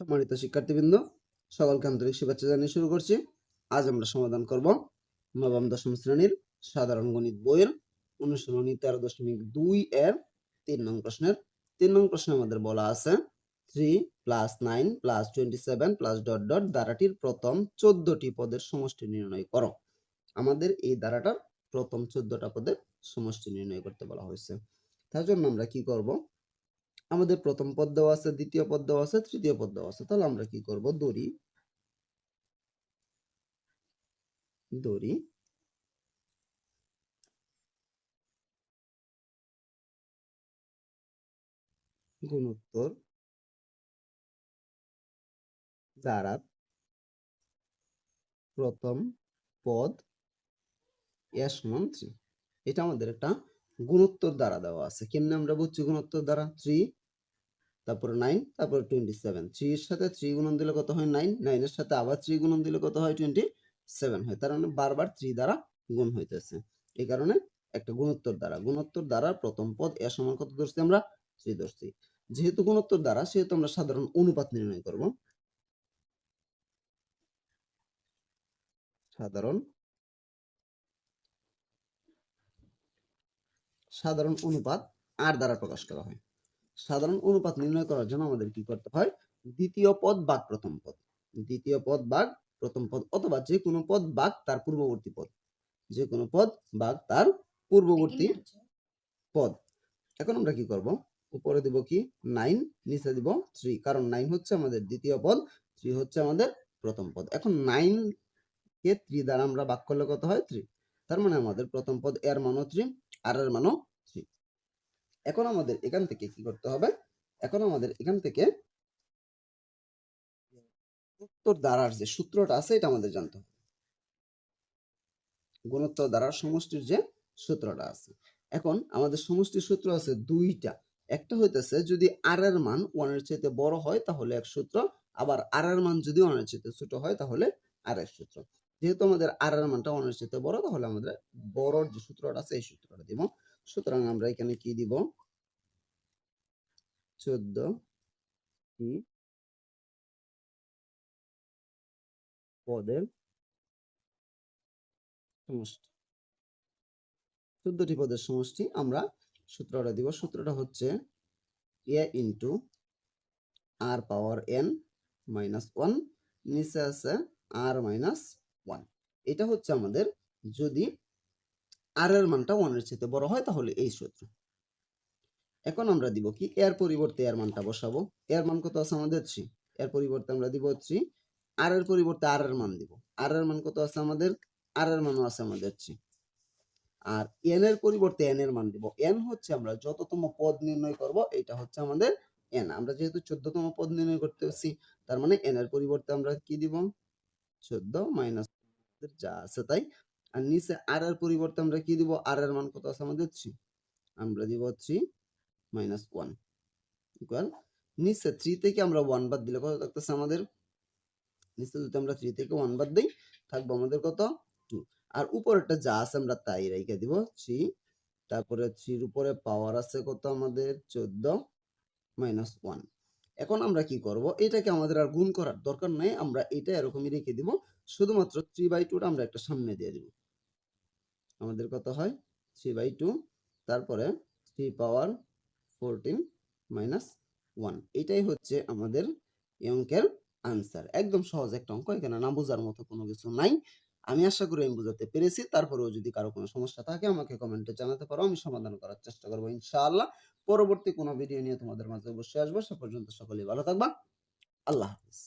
সম্মানিত শিক্ষার্থীবৃন্দ, সকলকে আন্তরিক শুভেচ্ছা জানিয়ে শুরু করছি। আজ আমরা সমাধান করব নবম দশম শ্রেণীর সাধারণ গণিত বইয়ের অনুশীলনী 13.2 এর 3 নং প্রশ্নের 3 নং প্রশ্নে আমাদের বলা আছে 3 + 9 + 27 + ধারাটির প্রথম 14টি পদের সমষ্টি নির্ণয় করো। আমাদের এই ধারাটার প্রথম 14টা পদের সমষ্টি নির্ণয় করতে বলা হয়েছে। তার জন্য আমরা কি করব? আমাদের প্রথম পদ দেওয়া আছে, দ্বিতীয় পদ দেওয়া আছে, তৃতীয় পদ দেওয়া আছে। তাহলে আমরা কি করব? দড়ি গুণোত্তর দ্বারা প্রথম পদ এ সমান 3। এটা আমাদের একটা গুণোত্তর দ্বারা দেওয়া আছে। কেমনে আমরা বুঝছি গুণোত্তর দ্বারা? 3 তারপর 9 তারপর 27। 3 এর সাথে 3 গুণন দিলে কত হয়? 9। 9 এর সাথে আবার 3 গুণন দিলে কত হয়? 27 হয়। তার মানে বারবার 3 দ্বারা গুণ হইতেছে। এই কারণে একটা গুণোত্তর দ্বারা প্রথম পদ এ সমান কত ধরছি আমরা? 3 ধরছি। যেহেতু গুণোত্তর দ্বারা সেহেতু আমরা সাধারণ অনুপাত নির্ণয় করব। সাধারণ অনুপাত আর দ্বারা প্রকাশ করা হয়। সাধারণ অনুপাত নির্ণয় করার জন্য আমাদের কি করতে হয়? দ্বিতীয় পদ ভাগ প্রথম পদ, দ্বিতীয় পদ ভাগ প্রথম পদ, অথবা যে কোনো পদ ভাগ তার পূর্ববর্তী পদ, যে কোনো পদ ভাগ তার পূর্ববর্তী পদ। এখন আমরা কি করব? উপরে দিব কি 9, নিচে দিব 3, কারণ 9 হচ্ছে আমাদের দ্বিতীয় পদ, 3 হচ্ছে আমাদের প্রথম পদ। এখন 9 কে 3 দ্বারা আমরা ভাগ করলে কত হয়? 3। তার মানে আমাদের প্রথম পদ এর মানও 3 আর এর মানও 3। এখন আমাদের এখান থেকে কি করতে হবে? এখন আমাদের এখান থেকে গুণোত্তর দ্বারার যে সূত্রটা আছে এটা আমাদের জানতে হবে। গুণোত্তর দ্বারার সমষ্টির যে সূত্রটা আছে, এখন আমাদের সমষ্টির সূত্র আছে দুইটা। একটা হইতেছে যদি আর এর মান 1 এর চাইতে বড় হয় তাহলে এক সূত্র, আবার আর এর মান যদি 1 এর চাইতে ছোট হয় তাহলে আরেক সূত্র। যেহেতু আমাদের আর এর মানটা 1 এর চাইতে বড়, তাহলে আমাদের বড় যে সূত্রটা আছে এই সূত্রটা দিব। সুতরাং আমরা এখানে কি দিব? 14 টি পদের সমষ্টি, 14টি পদের সমষ্টি আমরা সূত্রটা দিব। সূত্রটা হচ্ছে a into r power n minus 1, নিচে আছে r মাইনাস 1। এটা হচ্ছে আমাদের যদি r এর মানটা 1 এর চেয়ে বড় হয় তাহলে এই সূত্র। এখন আমরা দিব কি? এর পরিবর্তে এর মানটা বসাবো। এর মান কত আছে আমাদের? 3। এর পরিবর্তে আমরা দিব 3। আর এর পরিবর্তে আর এর মান দিব। আর এর মান কত আছে আমাদের? আর এর মানও আছে আমাদের 3। আর n এর পরিবর্তে n এর মান দিব। n হচ্ছে আমরা যততম পদ নির্ণয় করব, এটা হচ্ছে আমাদের n। আমরা যেহেতু 14তম পদ নির্ণয় করতেছি, তার মানে n এর পরিবর্তে আমরা কি দিব? 14 মাইনাস যা আছে তাই। আর নিচে আর এর পরিবর্তে আমরা কি দিব? আর এর মান কত আছে আমাদের? 3। আমরা দিব 3 মাইনাস 1 ইকুয়াল, নিচে 3 থেকে আমরা 1 বাদ দিলে কত থাকতেছে আমাদের? নিচে যদি আমরা 3 থেকে 1 বাদ দেই থাকবো আমাদের কত? 2। আর উপরেরটা যা আছে আমরা তাই রেখে দিব 3। তারপরে 3 এর উপরে পাওয়ার আছে কত আমাদের? 14 মাইনাস 1। এখন আমরা কি করব? এটাকে আমাদের আর গুণ করার দরকার নাই, আমরা এটা এরকমই রেখে দিব। শুধুমাত্র 3/2টা আমরা একটা সামনে দিয়ে দিব। আমাদের কত হয়? 3/2, তারপরে 3 পাওয়ার 14 মাইনাস 1। এটাই হচ্ছে আমাদের এই অঙ্কের আনসার। একদম সহজ একটা অঙ্ক, এখানে না বোঝার মতো কোনো কিছু নাই। আমি আশা করি আমি বোঝাতে পেরেছি। তারপরেও যদি কারো কোনো সমস্যা থাকে আমাকে কমেন্টে জানাতে পারো, আমি সমাধান করার চেষ্টা করবো ইনশাআল্লাহ। পরবর্তী কোনো ভিডিও নিয়ে তোমাদের মাঝে অবশ্যই আসবো। সে পর্যন্ত সকলেই ভালো থাকবা। আল্লাহ হাফিজ।